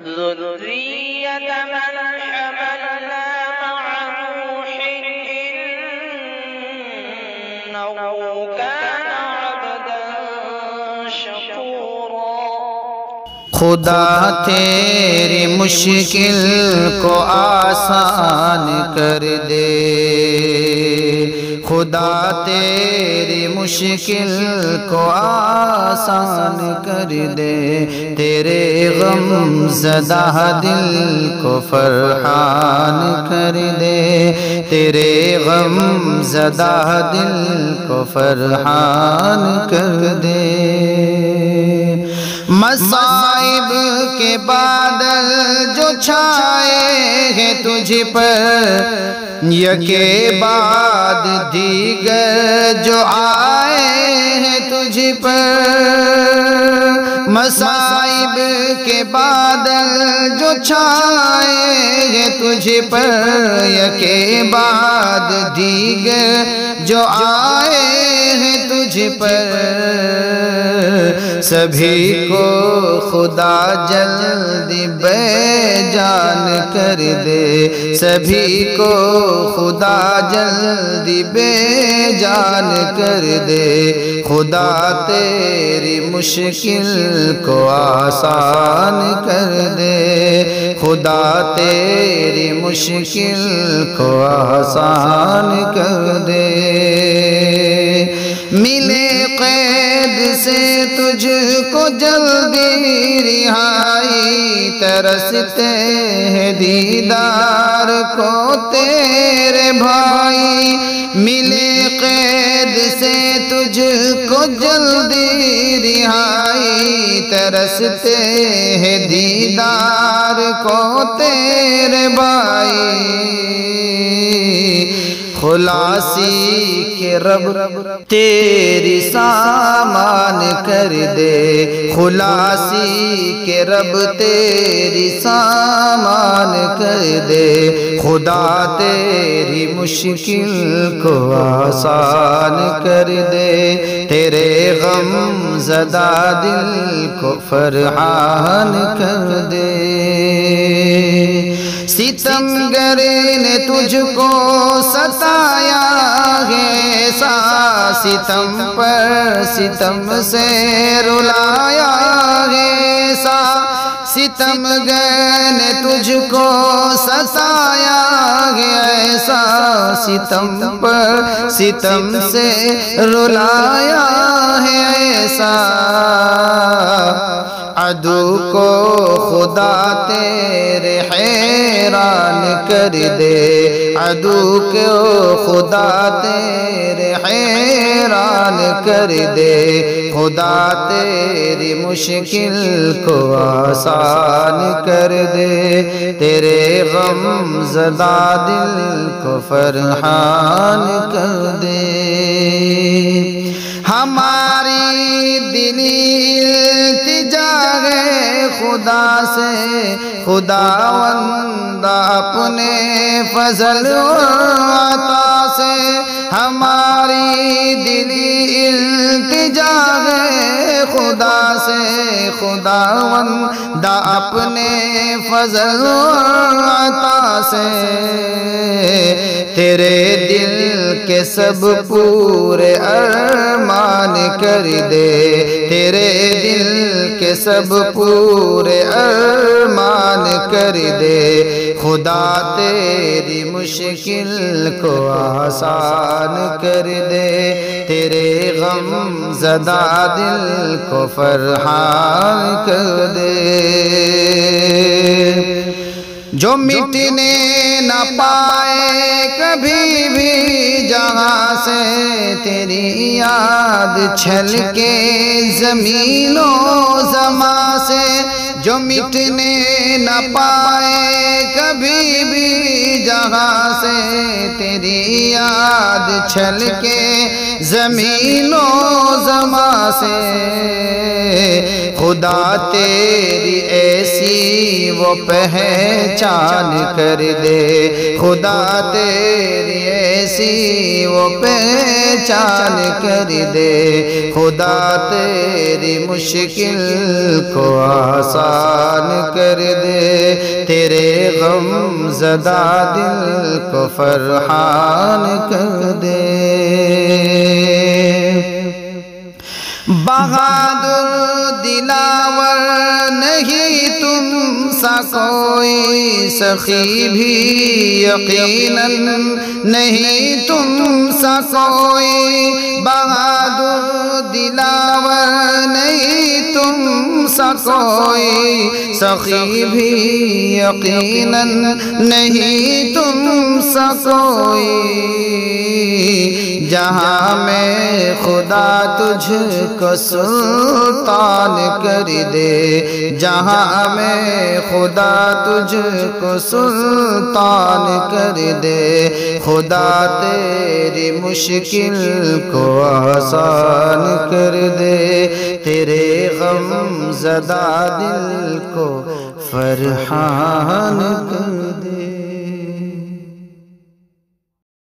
ذرية من حملنا مع نوح إنه كان عبدا شكورا خدا تیری مشکل کو آسان کر دے، خدا تیری مشکل کو آسان کر دے، تیرے غم زدہ دل کو فرحان کر دے، تیرے غم زدہ دل کو فرحان کر دے۔ مصائب کے بادل جو چھائے ہیں تجھ پر، یکے بعد دیگر جو آئے ہیں تجھ پر، مصائب کے بادل جو چھائے ہیں تجھ پر، یکے بعد دیگر جو آئے ہیں تجھ پر، سبھی کو خدا جلدی بے جان کر دے، سبھی کو خدا جلدی بے جان کر دے، خدا تیری مشکل کو آسان کر دے، خدا تیری مشکل کو آسان کر دے۔ ملے قید سے تجھ کو جلدی رہائی، ترستے ہیں دیدار کو تیرے بھائی، ملے قید سے تجھ کو جلدی رہائی، ترستے ہیں دیدار کو تیرے بھائی، خلاصی کے رب تیری سامان کر دے، خلاصی کے رب تیری سامان کر دے، خدا تیری مشکل کو آسان کر دے، تیرے غم زدہ دل کو فرحان کر دے۔ ستمگر نے تجھ کو ستایا ہے، ایسا ستم پر ستم سے رلایا ہے، ایسا ستمگر نے تجھ کو ستایا ہے، ایسا ستم پر ستم سے رلایا ہے، ایسا عدو کو خدا تیرے حیران کر دے، عدو کو خدا تیرے حیران کر دے، خدا تیری مشکل کو آسان کر دے، تیرے غم زدہ دل کو فرحان کر دے۔ ہماری دلی التجا ہے خدا سے، خداوند اپنے فضل و عطا سے، ہماری دلی التجا ہے خدا سے، خداوند اپنے فضل و عطا سے، تیرے دل کے سب پورے ارمان کر دے، تیرے دل کے سب پورے ارمان کر دے، خدا تیری مشکل کو آسان کر دے، تیرے غم زدہ دل کو فرحان کر دے۔ جو مٹنے نہ پائے کبھی بھی جہاں سے، تیری یاد چھلکے زمین و زماں سے، جو مٹنے نہ پائے کبھی بھی جہاں سے، تیری یاد چھلکے زمین و زماں سے، خدا تیری ایسی وہ پہچان کر دے خدا تیری ایسی وہ پہچان کر دے خدا تیری مشکل کو آسان کر دے تیرے غم زدہ دل کو فرحان کر دے بہادر دلاور نہیں تم سا کوئی سخی بھی یقیناً نہیں تم سا کوئی بہادر دلاور نہیں تم سا کوئی سخی بھی یقیناً نہیں تم سا کوئی جہاں میں خدا تجھ کو سلطان کر دے جہاں میں خدا تجھ کو سلطان کر دے خدا تیری مشکل کو آسان کر دے تیرے غم زدہ دل کو فرحان کر دے